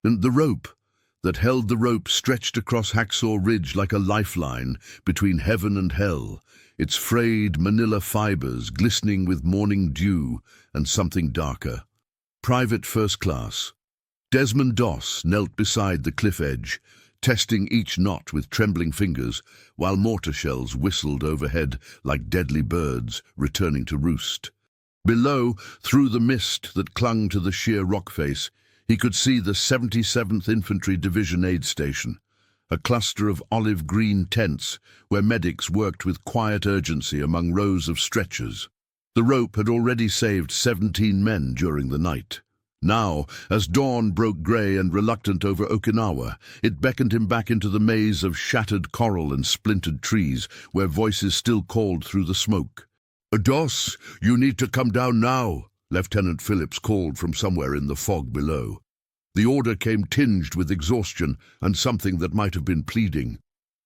And the rope that held the rope stretched across Hacksaw Ridge like a lifeline between heaven and hell, its frayed manila fibers glistening with morning dew and something darker. Private First Class. Desmond Doss knelt beside the cliff edge, testing each knot with trembling fingers, while mortar shells whistled overhead like deadly birds returning to roost. Below, through the mist that clung to the sheer rock face, he could see the 77th Infantry Division aid station, a cluster of olive-green tents where medics worked with quiet urgency among rows of stretchers. The rope had already saved 17 men during the night. Now, as dawn broke grey and reluctant over Okinawa, it beckoned him back into the maze of shattered coral and splintered trees where voices still called through the smoke. "Doss, you need to come down now," Lieutenant Phillips called from somewhere in the fog below. The order came tinged with exhaustion and something that might have been pleading.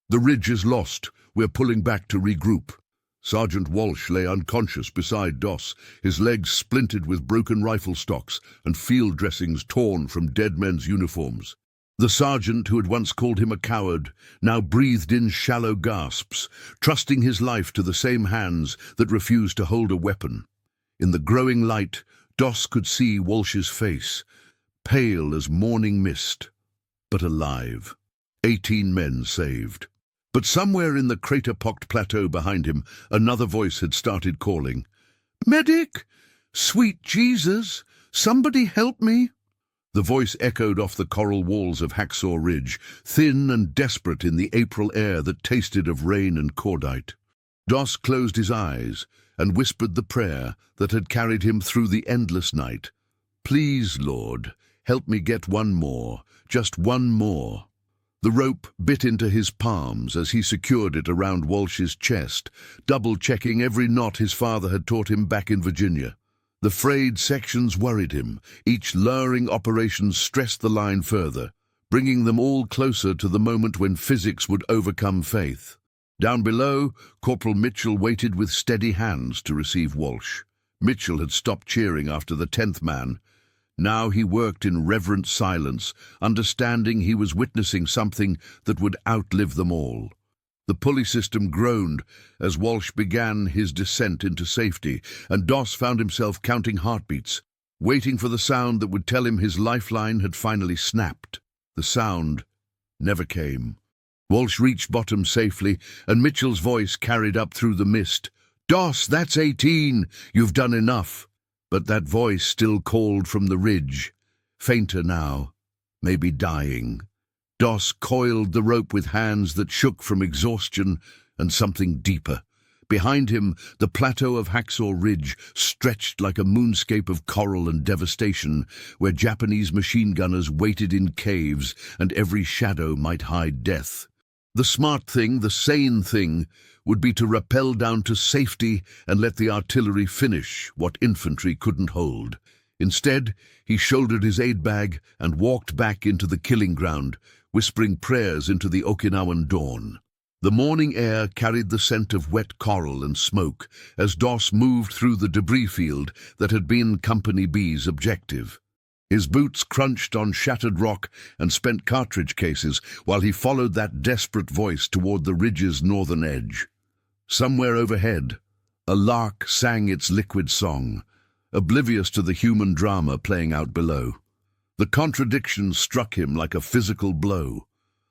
"The ridge is lost. We're pulling back to regroup." Sergeant Walsh lay unconscious beside Doss, his legs splintered with broken rifle stocks and field dressings torn from dead men's uniforms. The sergeant, who had once called him a coward, now breathed in shallow gasps, trusting his life to the same hands that refused to hold a weapon. In the growing light, Doss could see Walsh's face, pale as morning mist, but alive. 18 men saved. But somewhere in the crater-pocked plateau behind him, another voice had started calling. "Medic! Sweet Jesus! Somebody help me!" The voice echoed off the coral walls of Hacksaw Ridge, thin and desperate in the April air that tasted of rain and cordite. Doss closed his eyes and whispered the prayer that had carried him through the endless night. "Please, Lord, help me get one more, just one more." The rope bit into his palms as he secured it around Walsh's chest, double-checking every knot his father had taught him back in Virginia. The frayed sections worried him. Each luring operation stressed the line further, bringing them all closer to the moment when physics would overcome faith. Down below, Corporal Mitchell waited with steady hands to receive Walsh. Mitchell had stopped cheering after the 10th man. Now he worked in reverent silence, understanding he was witnessing something that would outlive them all. The pulley system groaned as Walsh began his descent into safety, and Doss found himself counting heartbeats, waiting for the sound that would tell him his lifeline had finally snapped. The sound never came. Walsh reached bottom safely, and Mitchell's voice carried up through the mist. "Doss, that's 18. You've done enough." But that voice still called from the ridge, fainter now, maybe dying. Doss coiled the rope with hands that shook from exhaustion and something deeper. Behind him, the plateau of Hacksaw Ridge stretched like a moonscape of coral and devastation, where Japanese machine gunners waited in caves and every shadow might hide death. The smart thing, the sane thing, would be to rappel down to safety and let the artillery finish what infantry couldn't hold. Instead, he shouldered his aid bag and walked back into the killing ground, whispering prayers into the Okinawan dawn. The morning air carried the scent of wet coral and smoke as Doss moved through the debris field that had been Company B's objective. His boots crunched on shattered rock and spent cartridge cases while he followed that desperate voice toward the ridge's northern edge. Somewhere overhead, a lark sang its liquid song, oblivious to the human drama playing out below. The contradiction struck him like a physical blow.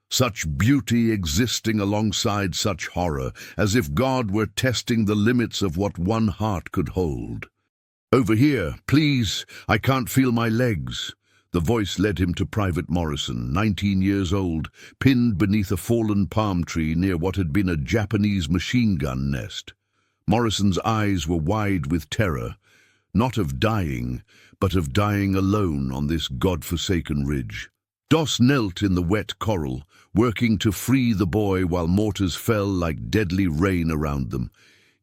Such beauty existing alongside such horror, as if God were testing the limits of what one heart could hold. "Over here, please, I can't feel my legs." The voice led him to Private Morrison, 19 years old, pinned beneath a fallen palm tree near what had been a Japanese machine gun nest. Morrison's eyes were wide with terror, not of dying, but of dying alone on this God-forsaken ridge. Doss knelt in the wet coral, working to free the boy while mortars fell like deadly rain around them.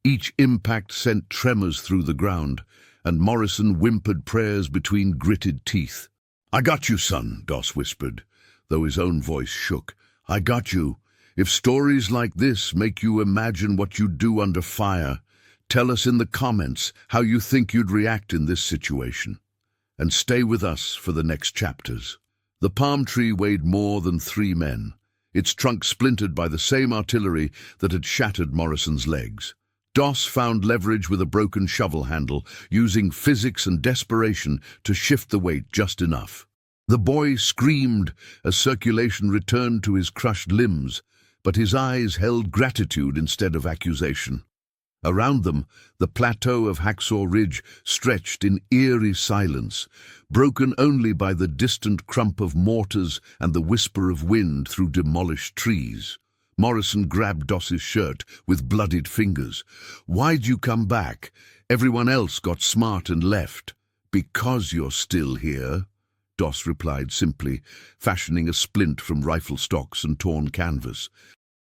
Each impact sent tremors through the ground, and Morrison whimpered prayers between gritted teeth. "I got you, son," Doss whispered, though his own voice shook. "I got you. If stories like this make you imagine what you'd do under fire, tell us in the comments how you think you'd react in this situation. And stay with us for the next chapters." The palm tree weighed more than 3 men, its trunk splintered by the same artillery that had shattered Morrison's legs. Doss found leverage with a broken shovel handle, using physics and desperation to shift the weight just enough. The boy screamed as circulation returned to his crushed limbs, but his eyes held gratitude instead of accusation. Around them, the plateau of Hacksaw Ridge stretched in eerie silence, broken only by the distant crump of mortars and the whisper of wind through demolished trees. Morrison grabbed Doss's shirt with bloodied fingers. "Why'd you come back? Everyone else got smart and left." "Because you're still here," Doss replied simply, fashioning a splint from rifle stocks and torn canvas.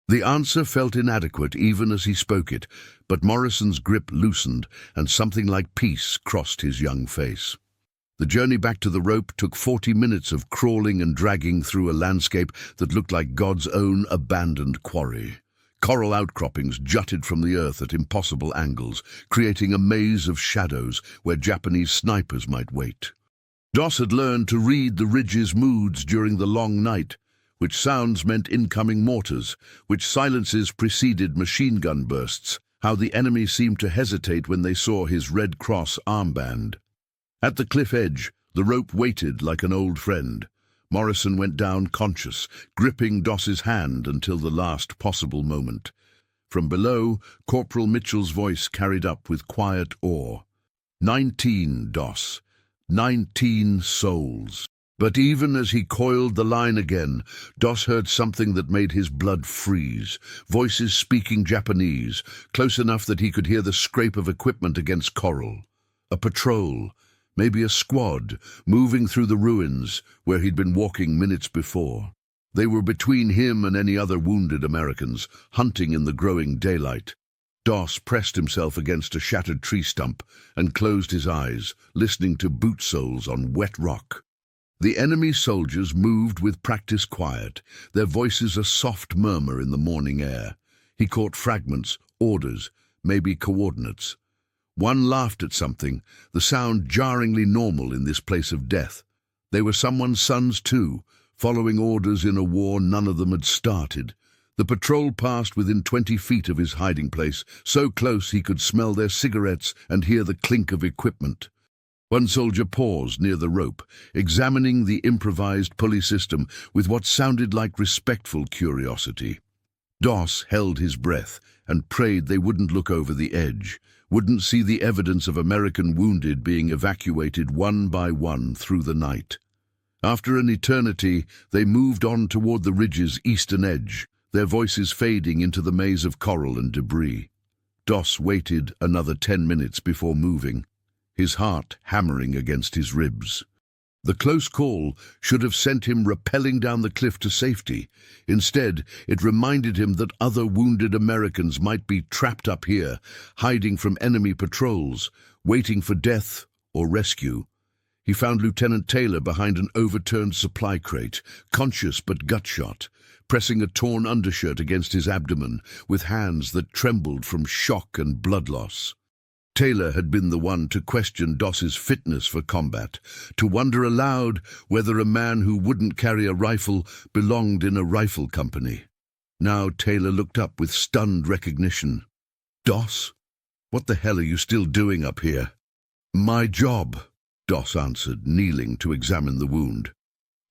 The answer felt inadequate even as he spoke it, but Morrison's grip loosened and something like peace crossed his young face. The journey back to the rope took 40 minutes of crawling and dragging through a landscape that looked like God's own abandoned quarry. Coral outcroppings jutted from the earth at impossible angles, creating a maze of shadows where Japanese snipers might wait. Doss had learned to read the ridge's moods during the long night, which sounds meant incoming mortars, which silences preceded machine gun bursts, how the enemy seemed to hesitate when they saw his Red Cross armband. At the cliff edge, the rope waited like an old friend. Morrison went down conscious, gripping Doss's hand until the last possible moment. From below, Corporal Mitchell's voice carried up with quiet awe. 19, Doss. 19 souls. But even as he coiled the line again, Doss heard something that made his blood freeze. Voices speaking Japanese, close enough that he could hear the scrape of equipment against coral. A patrol, maybe a squad, moving through the ruins where he'd been walking minutes before. They were between him and any other wounded Americans, hunting in the growing daylight. Doss pressed himself against a shattered tree stump and closed his eyes, listening to boot soles on wet rock. The enemy soldiers moved with practiced quiet, their voices a soft murmur in the morning air. He caught fragments, orders, maybe coordinates. One laughed at something, the sound jarringly normal in this place of death. They were someone's sons too, following orders in a war none of them had started. The patrol passed within 20 feet of his hiding place, so close he could smell their cigarettes and hear the clink of equipment. One soldier paused near the rope, examining the improvised pulley system with what sounded like respectful curiosity. Doss held his breath and prayed they wouldn't look over the edge, wouldn't see the evidence of American wounded being evacuated one by one through the night. After an eternity, they moved on toward the ridge's eastern edge, their voices fading into the maze of coral and debris. Doss waited another 10 minutes before moving, his heart hammering against his ribs. The close call should have sent him rappelling down the cliff to safety. Instead, it reminded him that other wounded Americans might be trapped up here, hiding from enemy patrols, waiting for death or rescue. He found Lieutenant Taylor behind an overturned supply crate, conscious but gut-shot, pressing a torn undershirt against his abdomen, with hands that trembled from shock and blood loss. Taylor had been the one to question Doss's fitness for combat, to wonder aloud whether a man who wouldn't carry a rifle belonged in a rifle company. Now Taylor looked up with stunned recognition. "Doss? What the hell are you still doing up here?" "My job," Doss answered, kneeling to examine the wound.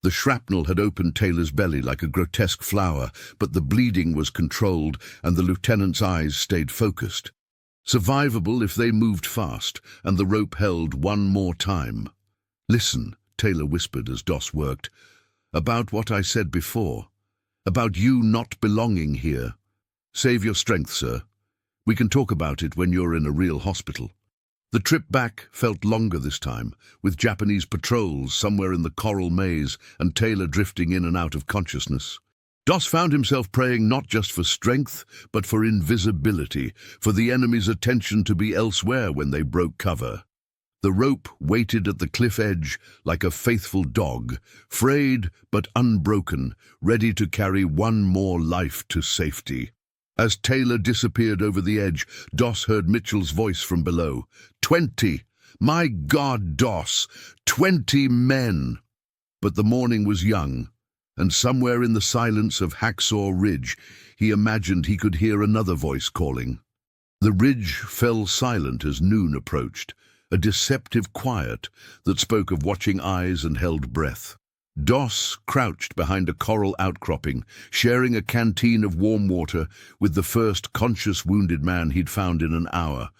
The shrapnel had opened Taylor's belly like a grotesque flower, but the bleeding was controlled and the lieutenant's eyes stayed focused. Survivable if they moved fast, and the rope held one more time. "Listen," Taylor whispered as Doss worked, "about what I said before, about you not belonging here. Save your strength, sir. We can talk about it when you're in a real hospital." The trip back felt longer this time, with Japanese patrols somewhere in the coral maze and Taylor drifting in and out of consciousness. Doss found himself praying not just for strength, but for invisibility, for the enemy's attention to be elsewhere when they broke cover. The rope waited at the cliff edge like a faithful dog, frayed but unbroken, ready to carry one more life to safety. As Taylor disappeared over the edge, Doss heard Mitchell's voice from below. 20! My God, Doss! 20 men! But the morning was young, and somewhere in the silence of Hacksaw Ridge, he imagined he could hear another voice calling. The ridge fell silent as noon approached, a deceptive quiet that spoke of watching eyes and held breath. Doss crouched behind a coral outcropping, sharing a canteen of warm water with the first conscious wounded man he'd found in an hour,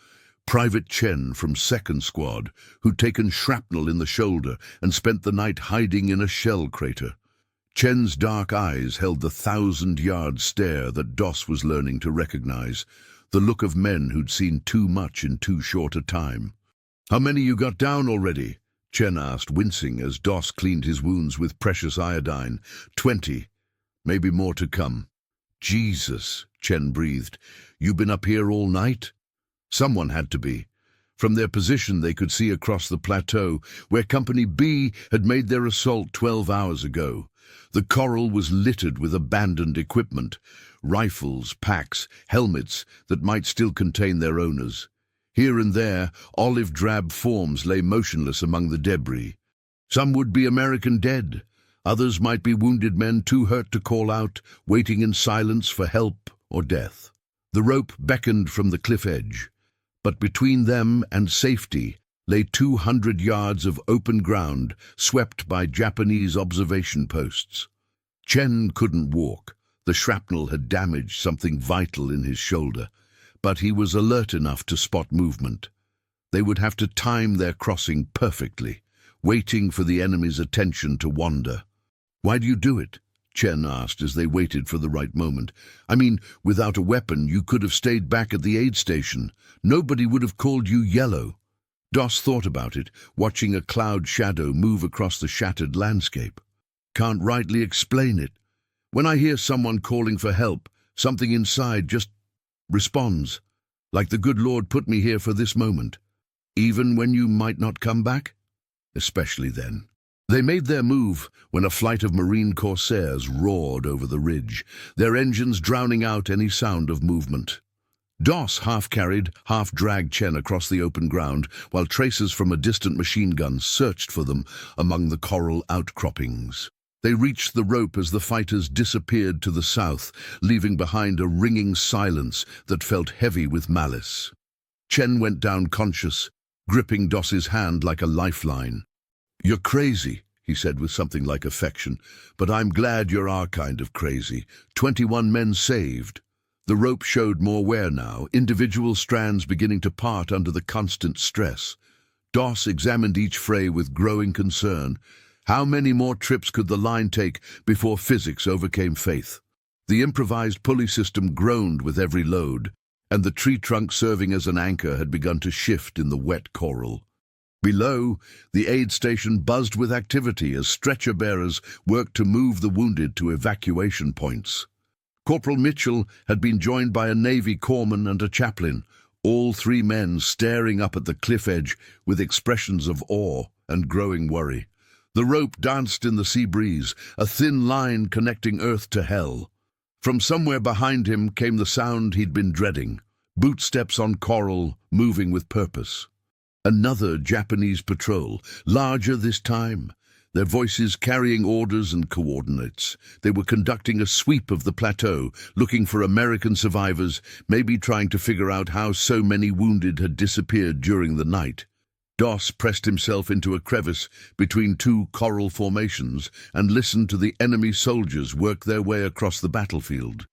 Private Chen from 2nd Squad, who'd taken shrapnel in the shoulder and spent the night hiding in a shell crater. Chen's dark eyes held the 1,000-yard stare that Doss was learning to recognize, the look of men who'd seen too much in too short a time. "How many you got down already?" Chen asked, wincing as Doss cleaned his wounds with precious iodine. 20. Maybe more to come." "Jesus," Chen breathed. "You been up here all night?" Someone had to be. From their position they could see across the plateau, where Company B had made their assault 12 hours ago. The coral was littered with abandoned equipment, rifles, packs, helmets that might still contain their owners. Here and there, olive-drab forms lay motionless among the debris. Some would be American dead. Others might be wounded men too hurt to call out, waiting in silence for help or death. The rope beckoned from the cliff edge, but between them and safety lay 200 yards of open ground swept by Japanese observation posts. Chen couldn't walk. The shrapnel had damaged something vital in his shoulder, but he was alert enough to spot movement. They would have to time their crossing perfectly, waiting for the enemy's attention to wander. "Why do you do it?" Chen asked as they waited for the right moment. "I mean, without a weapon, you could have stayed back at the aid station. Nobody would have called you yellow." Doss thought about it, watching a cloud shadow move across the shattered landscape. "Can't rightly explain it. When I hear someone calling for help, something inside just responds, like the good Lord put me here for this moment. Even when you might not come back? Especially then." They made their move when a flight of Marine corsairs roared over the ridge, their engines drowning out any sound of movement. Doss half-carried, half-dragged Chen across the open ground, while tracers from a distant machine gun searched for them among the coral outcroppings. They reached the rope as the fighters disappeared to the south, leaving behind a ringing silence that felt heavy with malice. Chen went down conscious, gripping Doss's hand like a lifeline. "You're crazy," he said with something like affection, "but I'm glad you're our kind of crazy. 21 men saved." The rope showed more wear now, individual strands beginning to part under the constant stress. Doss examined each fray with growing concern. How many more trips could the line take before physics overcame faith? The improvised pulley system groaned with every load, and the tree trunk serving as an anchor had begun to shift in the wet coral. Below, the aid station buzzed with activity as stretcher-bearers worked to move the wounded to evacuation points. Corporal Mitchell had been joined by a Navy corpsman and a chaplain, all 3 men staring up at the cliff edge with expressions of awe and growing worry. The rope danced in the sea breeze, a thin line connecting earth to hell. From somewhere behind him came the sound he'd been dreading, bootsteps on coral, moving with purpose. Another Japanese patrol, larger this time, their voices carrying orders and coordinates. They were conducting a sweep of the plateau, looking for American survivors, maybe trying to figure out how so many wounded had disappeared during the night. Doss pressed himself into a crevice between 2 coral formations and listened to the enemy soldiers work their way across the battlefield.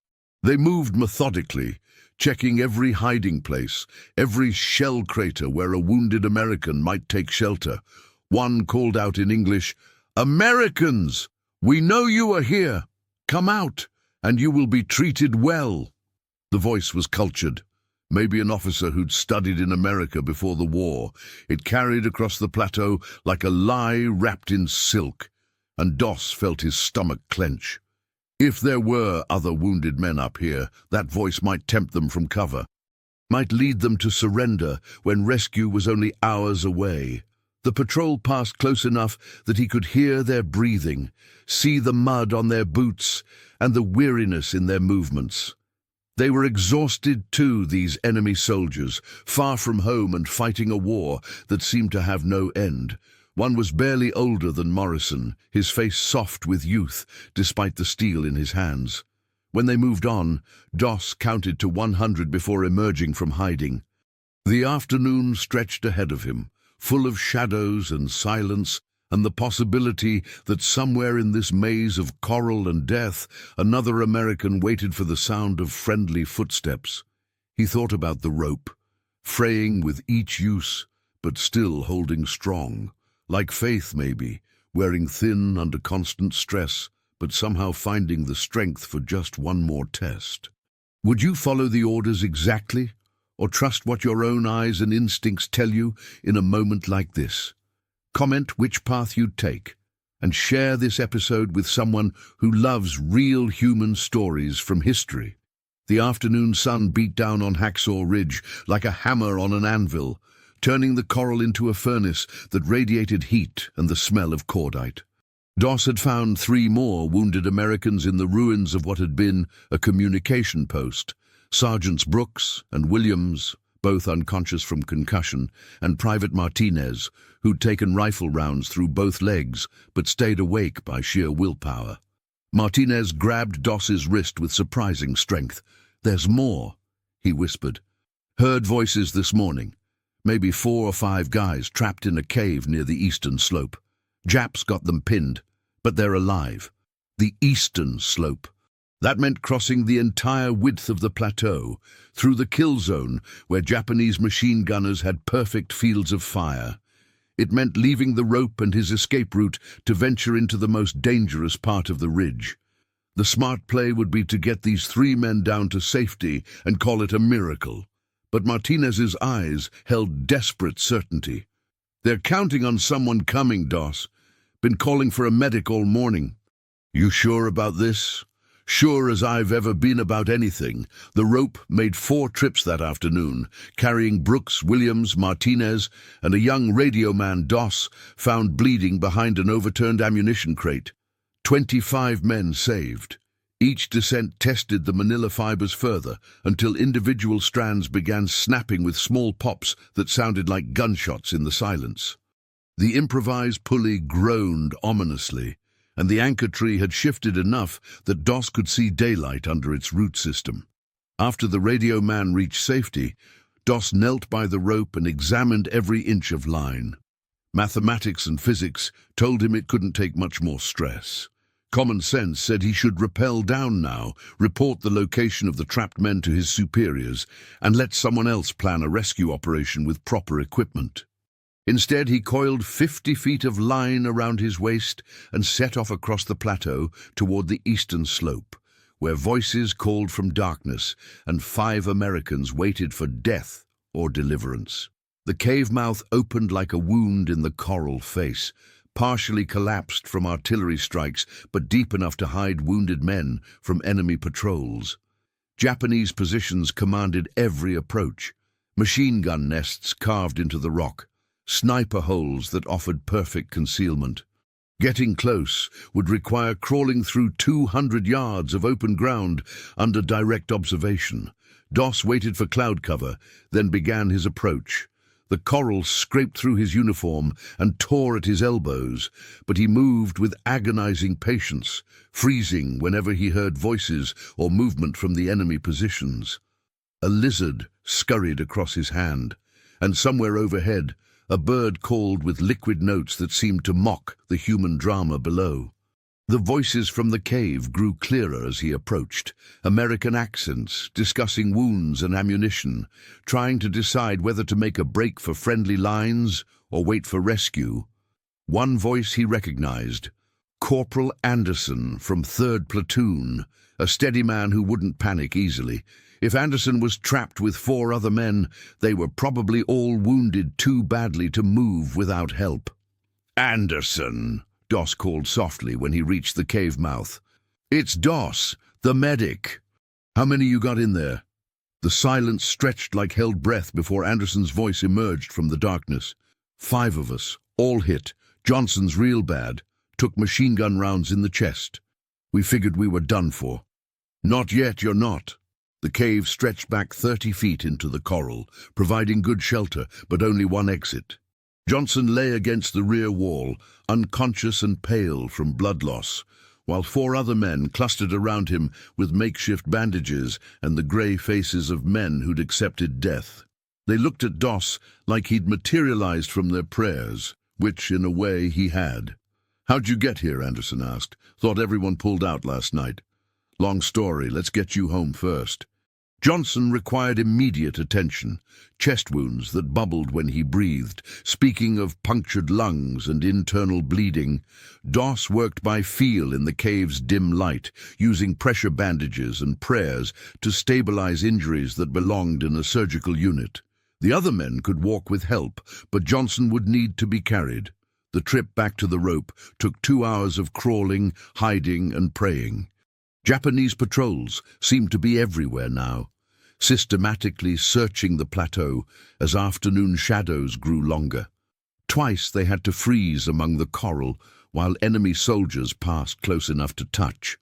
They moved methodically, checking every hiding place, every shell crater where a wounded American might take shelter. One called out in English, "Americans! We know you are here! Come out, and you will be treated well!" The voice was cultured, maybe an officer who'd studied in America before the war. It carried across the plateau like a lie wrapped in silk, and Doss felt his stomach clench. If there were other wounded men up here, that voice might tempt them from cover, might lead them to surrender when rescue was only hours away. The patrol passed close enough that he could hear their breathing, see the mud on their boots, and the weariness in their movements. They were exhausted too, these enemy soldiers, far from home and fighting a war that seemed to have no end. One was barely older than Morrison, his face soft with youth, despite the steel in his hands. When they moved on, Doss counted to 100 before emerging from hiding. The afternoon stretched ahead of him, full of shadows and silence, and the possibility that somewhere in this maze of coral and death, another American waited for the sound of friendly footsteps. He thought about the rope, fraying with each use, but still holding strong. Like faith, maybe, wearing thin under constant stress, but somehow finding the strength for just one more test. Would you follow the orders exactly, or trust what your own eyes and instincts tell you in a moment like this? Comment which path you'd take, and share this episode with someone who loves real human stories from history. The afternoon sun beat down on Hacksaw Ridge like a hammer on an anvil, turning the coral into a furnace that radiated heat and the smell of cordite. Doss had found 3 more wounded Americans in the ruins of what had been a communication post. Sergeants Brooks and Williams, both unconscious from concussion, and Private Martinez, who'd taken rifle rounds through both legs but stayed awake by sheer willpower. Martinez grabbed Doss's wrist with surprising strength. "There's more," he whispered. "Heard voices this morning. Maybe 4 or 5 guys trapped in a cave near the eastern slope. Japs got them pinned, but they're alive." The eastern slope. That meant crossing the entire width of the plateau, through the kill zone where Japanese machine gunners had perfect fields of fire. It meant leaving the rope and his escape route to venture into the most dangerous part of the ridge. The smart play would be to get these 3 men down to safety and call it a miracle. But Martinez's eyes held desperate certainty. "They're counting on someone coming, Doss. Been calling for a medic all morning." "You sure about this?" "Sure as I've ever been about anything." The rope made 4 trips that afternoon, carrying Brooks, Williams, Martinez, and a young radio man, Doss, found bleeding behind an overturned ammunition crate. 25 men saved. Each descent tested the manila fibers further until individual strands began snapping with small pops that sounded like gunshots in the silence. The improvised pulley groaned ominously, and the anchor tree had shifted enough that Doss could see daylight under its root system. After the radio man reached safety, Doss knelt by the rope and examined every inch of line. Mathematics and physics told him it couldn't take much more stress. Common sense said he should rappel down now, report the location of the trapped men to his superiors, and let someone else plan a rescue operation with proper equipment. Instead, he coiled 50 feet of line around his waist and set off across the plateau toward the eastern slope, where voices called from darkness and 5 Americans waited for death or deliverance. The cave mouth opened like a wound in the coral face, partially collapsed from artillery strikes, but deep enough to hide wounded men from enemy patrols. Japanese positions commanded every approach, machine gun nests carved into the rock, sniper holes that offered perfect concealment. Getting close would require crawling through 200 yards of open ground under direct observation. Doss waited for cloud cover, then began his approach. The coral scraped through his uniform and tore at his elbows, but he moved with agonizing patience, freezing whenever he heard voices or movement from the enemy positions. A lizard scurried across his hand, and somewhere overhead, a bird called with liquid notes that seemed to mock the human drama below. The voices from the cave grew clearer as he approached, American accents, discussing wounds and ammunition, trying to decide whether to make a break for friendly lines or wait for rescue. One voice he recognized, Corporal Anderson from 3rd Platoon, a steady man who wouldn't panic easily. If Anderson was trapped with 4 other men, they were probably all wounded too badly to move without help. "Anderson," Doss called softly when he reached the cave mouth. "It's Doss, the medic. How many you got in there?" The silence stretched like held breath before Anderson's voice emerged from the darkness. 5 of us, all hit. Johnson's real bad. Took machine gun rounds in the chest. We figured we were done for." "Not yet, you're not." The cave stretched back 30 feet into the coral, providing good shelter, but only one exit. Johnson lay against the rear wall, unconscious and pale from blood loss, while 4 other men clustered around him with makeshift bandages and the grey faces of men who'd accepted death. They looked at Doss like he'd materialized from their prayers, which, in a way, he had. "How'd you get here?" Anderson asked. "Thought everyone pulled out last night." "Long story, let's get you home first." Johnson required immediate attention. Chest wounds that bubbled when he breathed. Speaking of punctured lungs and internal bleeding, Doss worked by feel in the cave's dim light, using pressure bandages and prayers to stabilize injuries that belonged in a surgical unit. The other men could walk with help, but Johnson would need to be carried. The trip back to the rope took 2 hours of crawling, hiding, and praying. Japanese patrols seemed to be everywhere now, systematically searching the plateau as afternoon shadows grew longer. Twice they had to freeze among the coral while enemy soldiers passed close enough to touch.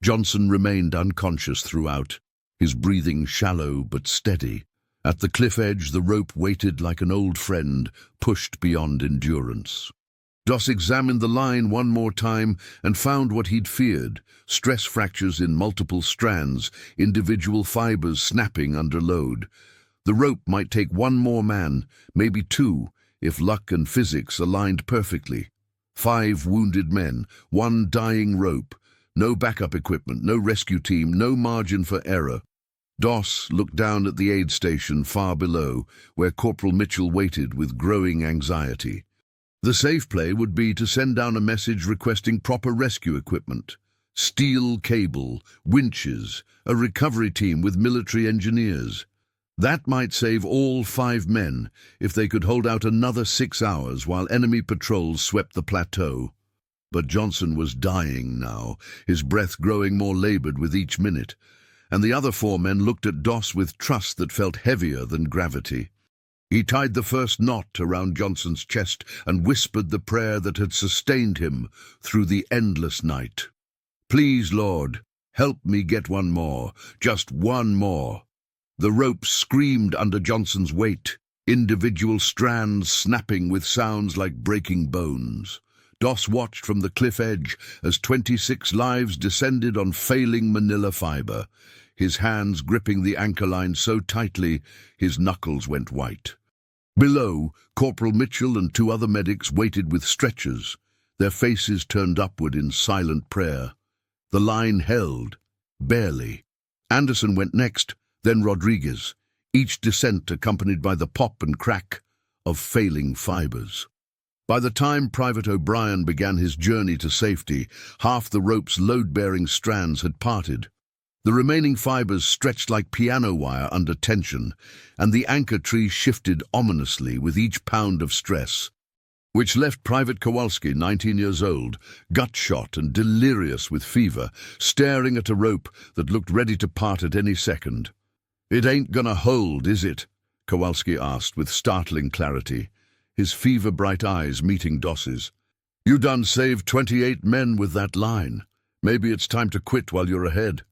Johnson remained unconscious throughout, his breathing shallow but steady. At the cliff edge, the rope waited like an old friend, pushed beyond endurance. Doss examined the line one more time and found what he'd feared: stress fractures in multiple strands, individual fibers snapping under load. The rope might take 1 more man, maybe 2, if luck and physics aligned perfectly. 5 wounded men, 1 dying rope, no backup equipment, no rescue team, no margin for error. Doss looked down at the aid station far below, where Corporal Mitchell waited with growing anxiety. The safe play would be to send down a message requesting proper rescue equipment. Steel cable, winches, a recovery team with military engineers. That might save all 5 men if they could hold out another 6 hours while enemy patrols swept the plateau. But Johnson was dying now, his breath growing more labored with each minute, and the other 4 men looked at Doss with trust that felt heavier than gravity. He tied the first knot around Johnson's chest and whispered the prayer that had sustained him through the endless night. "Please, Lord, help me get 1 more, just 1 more." The rope screamed under Johnson's weight, individual strands snapping with sounds like breaking bones. Doss watched from the cliff edge as 26 lives descended on failing manila fiber, his hands gripping the anchor line so tightly his knuckles went white. Below, Corporal Mitchell and 2 other medics waited with stretchers, their faces turned upward in silent prayer. The line held, barely. Anderson went next, then Rodriguez, each descent accompanied by the pop and crack of failing fibers. By the time Private O'Brien began his journey to safety, half the rope's load-bearing strands had parted. The remaining fibers stretched like piano wire under tension, and the anchor tree shifted ominously with each pound of stress, which left Private Kowalski, 19 years old, gut-shot and delirious with fever, staring at a rope that looked ready to part at any second. "It ain't gonna hold, is it?" Kowalski asked with startling clarity, his fever-bright eyes meeting Doss's. "You done saved 28 men with that line. Maybe it's time to quit while you're ahead."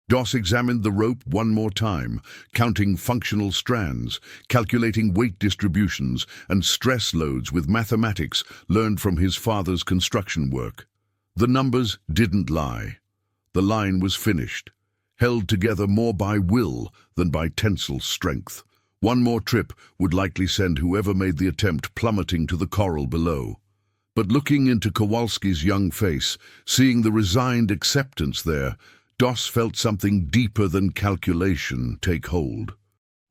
Doss examined the rope one more time, counting functional strands, calculating weight distributions and stress loads with mathematics learned from his father's construction work. The numbers didn't lie. The line was finished, held together more by will than by tensile strength. 1 more trip would likely send whoever made the attempt plummeting to the coral below. But looking into Kowalski's young face, seeing the resigned acceptance there, Doss felt something deeper than calculation take hold.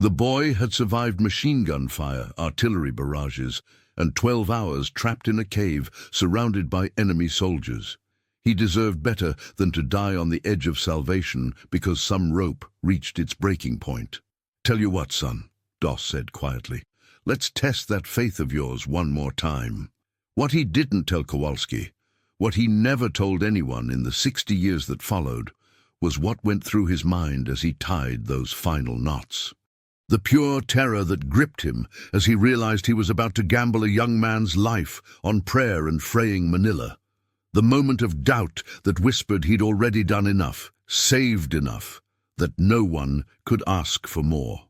The boy had survived machine gun fire, artillery barrages, and 12 hours trapped in a cave surrounded by enemy soldiers. He deserved better than to die on the edge of salvation because some rope reached its breaking point. "Tell you what, son," Doss said quietly, "let's test that faith of yours 1 more time." What he didn't tell Kowalski, what he never told anyone in the 60 years that followed, was what went through his mind as he tied those final knots. The pure terror that gripped him as he realized he was about to gamble a young man's life on prayer and fraying manila. The moment of doubt that whispered he'd already done enough, saved enough, that no one could ask for more.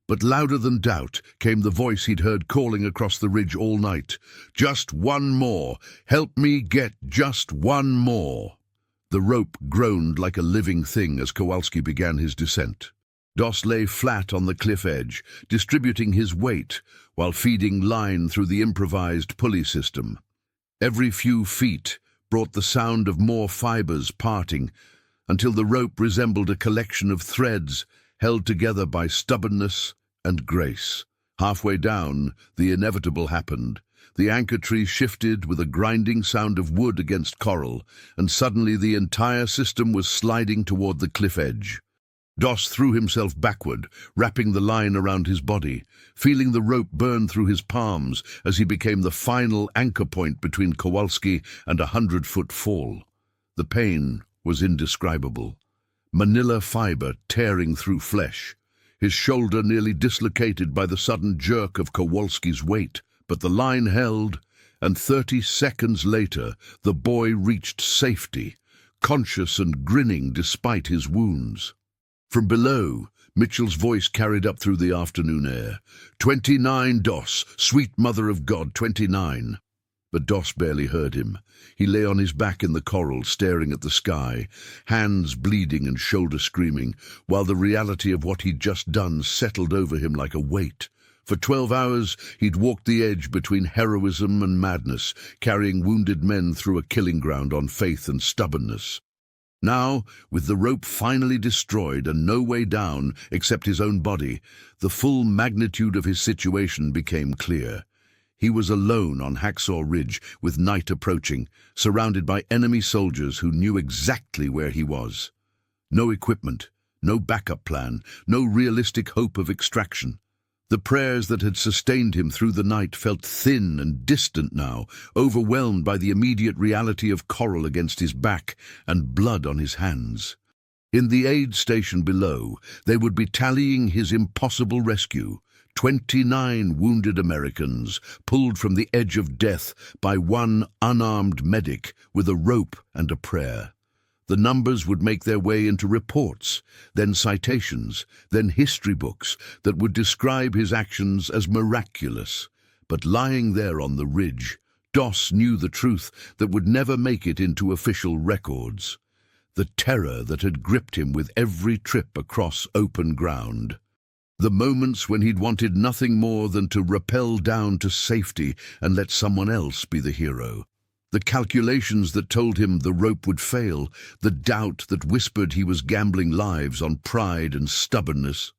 But louder than doubt came the voice he'd heard calling across the ridge all night. "Just one more! Help me get just one more!" The rope groaned like a living thing as Kowalski began his descent. Doss lay flat on the cliff edge, distributing his weight while feeding line through the improvised pulley system. Every few feet brought the sound of more fibers parting, until the rope resembled a collection of threads held together by stubbornness and grace. Halfway down, the inevitable happened. The anchor tree shifted with a grinding sound of wood against coral, and suddenly the entire system was sliding toward the cliff edge. Doss threw himself backward, wrapping the line around his body, feeling the rope burn through his palms as he became the final anchor point between Kowalski and a 100-foot fall. The pain was indescribable. Manila fiber tearing through flesh, his shoulder nearly dislocated by the sudden jerk of Kowalski's weight. But the line held, and 30 seconds later the boy reached safety, conscious and grinning despite his wounds. From below, Mitchell's voice carried up through the afternoon air. 29, Doss, sweet mother of God, 29. But Doss barely heard him. He lay on his back in the coral, staring at the sky, hands bleeding and shoulder screaming, while the reality of what he'd just done settled over him like a weight. For 12 hours, he'd walked the edge between heroism and madness, carrying wounded men through a killing ground on faith and stubbornness. Now, with the rope finally destroyed and no way down except his own body, the full magnitude of his situation became clear. He was alone on Hacksaw Ridge, with night approaching, surrounded by enemy soldiers who knew exactly where he was. No equipment, no backup plan, no realistic hope of extraction. The prayers that had sustained him through the night felt thin and distant now, overwhelmed by the immediate reality of coral against his back and blood on his hands. In the aid station below, they would be tallying his impossible rescue. 29 wounded Americans, pulled from the edge of death by one unarmed medic with a rope and a prayer. The numbers would make their way into reports, then citations, then history books that would describe his actions as miraculous. But lying there on the ridge, Doss knew the truth that would never make it into official records. The terror that had gripped him with every trip across open ground. The moments when he'd wanted nothing more than to rappel down to safety and let someone else be the hero. The calculations that told him the rope would fail, the doubt that whispered he was gambling lives on pride and stubbornness.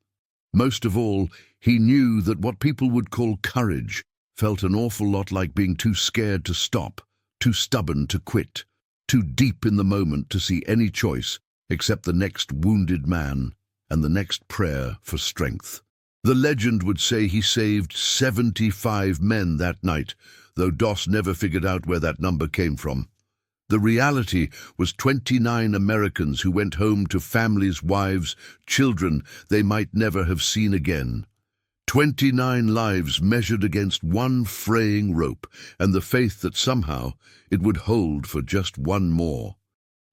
Most of all, he knew that what people would call courage felt an awful lot like being too scared to stop, too stubborn to quit, too deep in the moment to see any choice except the next wounded man and the next prayer for strength. The legend would say he saved 75 men that night, though Doss never figured out where that number came from. The reality was 29 Americans who went home to families, wives, children they might never have seen again. 29 lives measured against one fraying rope, and the faith that somehow it would hold for just one more.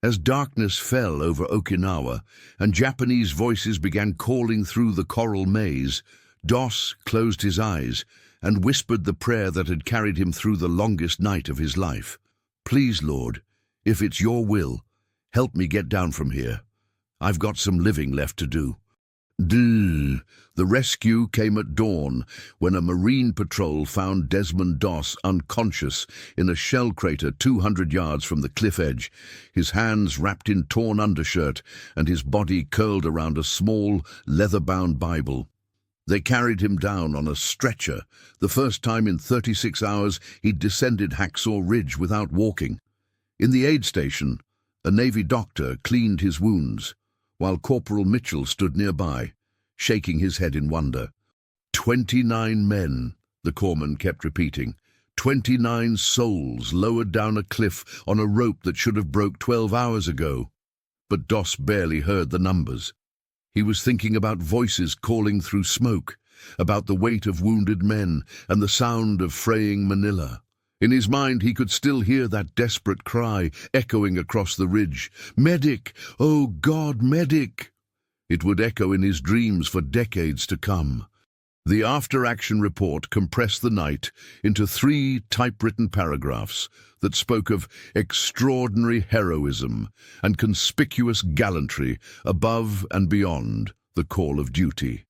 As darkness fell over Okinawa and Japanese voices began calling through the coral maze, Doss closed his eyes and whispered the prayer that had carried him through the longest night of his life. "Please, Lord, if it's your will, help me get down from here. I've got some living left to do." The rescue came at dawn when a Marine patrol found Desmond Doss unconscious in a shell crater 200 yards from the cliff edge, his hands wrapped in torn undershirt and his body curled around a small, leather-bound Bible. They carried him down on a stretcher, the first time in 36 hours he'd descended Hacksaw Ridge without walking. In the aid station, a Navy doctor cleaned his wounds, while Corporal Mitchell stood nearby, shaking his head in wonder. 29 men, the corpsman kept repeating. 29 souls lowered down a cliff on a rope that should have broke 12 hours ago. But Doss barely heard the numbers. He was thinking about voices calling through smoke, about the weight of wounded men and the sound of fraying Manila. In his mind he could still hear that desperate cry echoing across the ridge. "Medic! Oh God, medic!" It would echo in his dreams for decades to come. The after-action report compressed the night into 3 typewritten paragraphs that spoke of extraordinary heroism and conspicuous gallantry above and beyond the call of duty.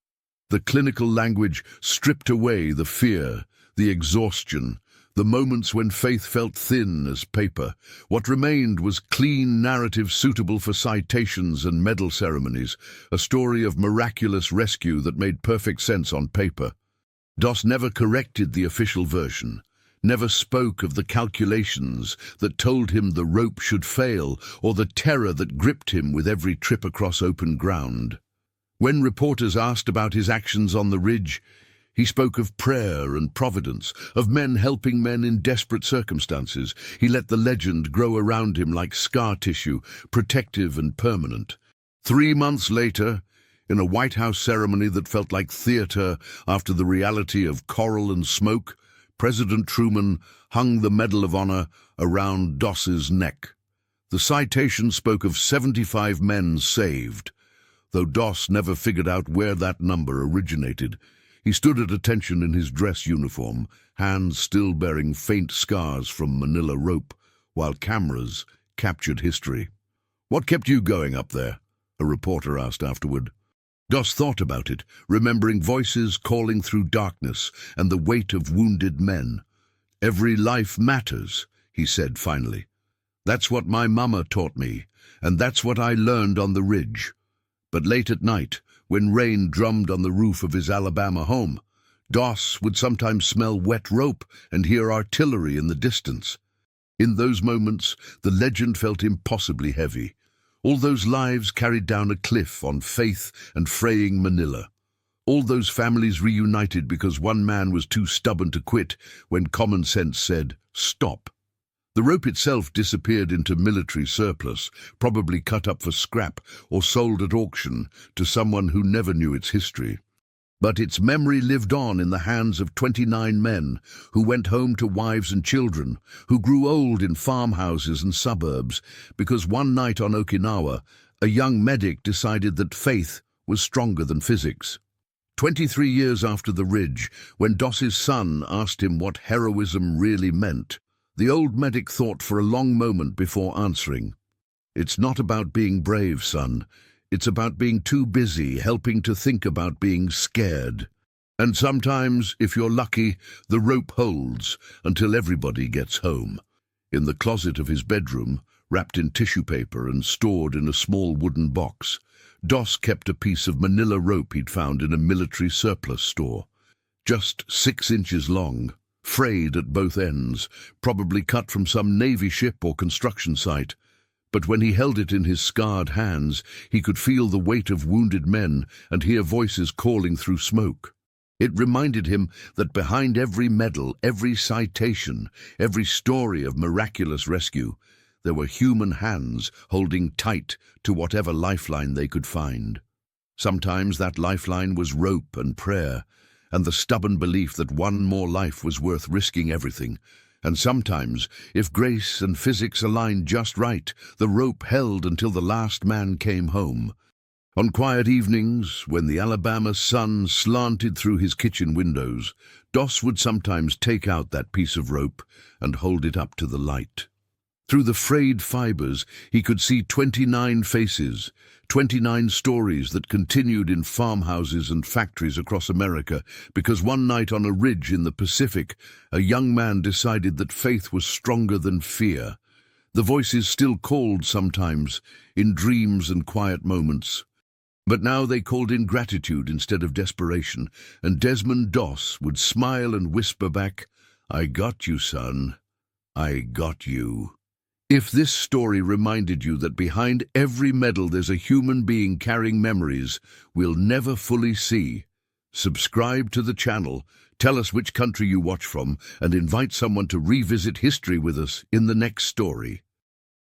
The clinical language stripped away the fear, the exhaustion, the moments when faith felt thin as paper. What remained was clean narrative suitable for citations and medal ceremonies, a story of miraculous rescue that made perfect sense on paper. Doss never corrected the official version, never spoke of the calculations that told him the rope should fail or the terror that gripped him with every trip across open ground. When reporters asked about his actions on the ridge, he spoke of prayer and providence, of men helping men in desperate circumstances. He let the legend grow around him like scar tissue, protective and permanent. 3 months later, in a White House ceremony that felt like theater after the reality of coral and smoke, President Truman hung the Medal of Honor around Doss's neck. The citation spoke of 75 men saved, though Doss never figured out where that number originated. He stood at attention in his dress uniform, hands still bearing faint scars from manila rope, while cameras captured history. "What kept you going up there?" a reporter asked afterward. Doss thought about it, remembering voices calling through darkness and the weight of wounded men. "Every life matters," he said finally. "That's what my mama taught me, and that's what I learned on the ridge." But late at night, when rain drummed on the roof of his Alabama home, Doss would sometimes smell wet rope and hear artillery in the distance. In those moments, the legend felt impossibly heavy. All those lives carried down a cliff on faith and fraying Manila. All those families reunited because one man was too stubborn to quit when common sense said, "Stop." The rope itself disappeared into military surplus, probably cut up for scrap or sold at auction to someone who never knew its history. But its memory lived on in the hands of 29 men who went home to wives and children, who grew old in farmhouses and suburbs, because one night on Okinawa, a young medic decided that faith was stronger than physics. 23 years after the ridge, when Doss's son asked him what heroism really meant, the old medic thought for a long moment before answering. "It's not about being brave, son. It's about being too busy helping to think about being scared. And sometimes, if you're lucky, the rope holds until everybody gets home." In the closet of his bedroom, wrapped in tissue paper and stored in a small wooden box, Doss kept a piece of manila rope he'd found in a military surplus store. Just 6 inches long, frayed at both ends, probably cut from some Navy ship or construction site. But when he held it in his scarred hands, he could feel the weight of wounded men and hear voices calling through smoke. It reminded him that behind every medal, every citation, every story of miraculous rescue, there were human hands holding tight to whatever lifeline they could find. Sometimes that lifeline was rope and prayer, and the stubborn belief that one more life was worth risking everything. And sometimes, if grace and physics aligned just right, the rope held until the last man came home. On quiet evenings, when the Alabama sun slanted through his kitchen windows, Doss would sometimes take out that piece of rope and hold it up to the light. Through the frayed fibers, he could see 29 faces, 29 stories that continued in farmhouses and factories across America, because one night on a ridge in the Pacific, a young man decided that faith was stronger than fear. The voices still called sometimes, in dreams and quiet moments. But now they called in gratitude instead of desperation, and Desmond Doss would smile and whisper back, "I got you, son. I got you." If this story reminded you that behind every medal there's a human being carrying memories we'll never fully see, subscribe to the channel, tell us which country you watch from, and invite someone to revisit history with us in the next story.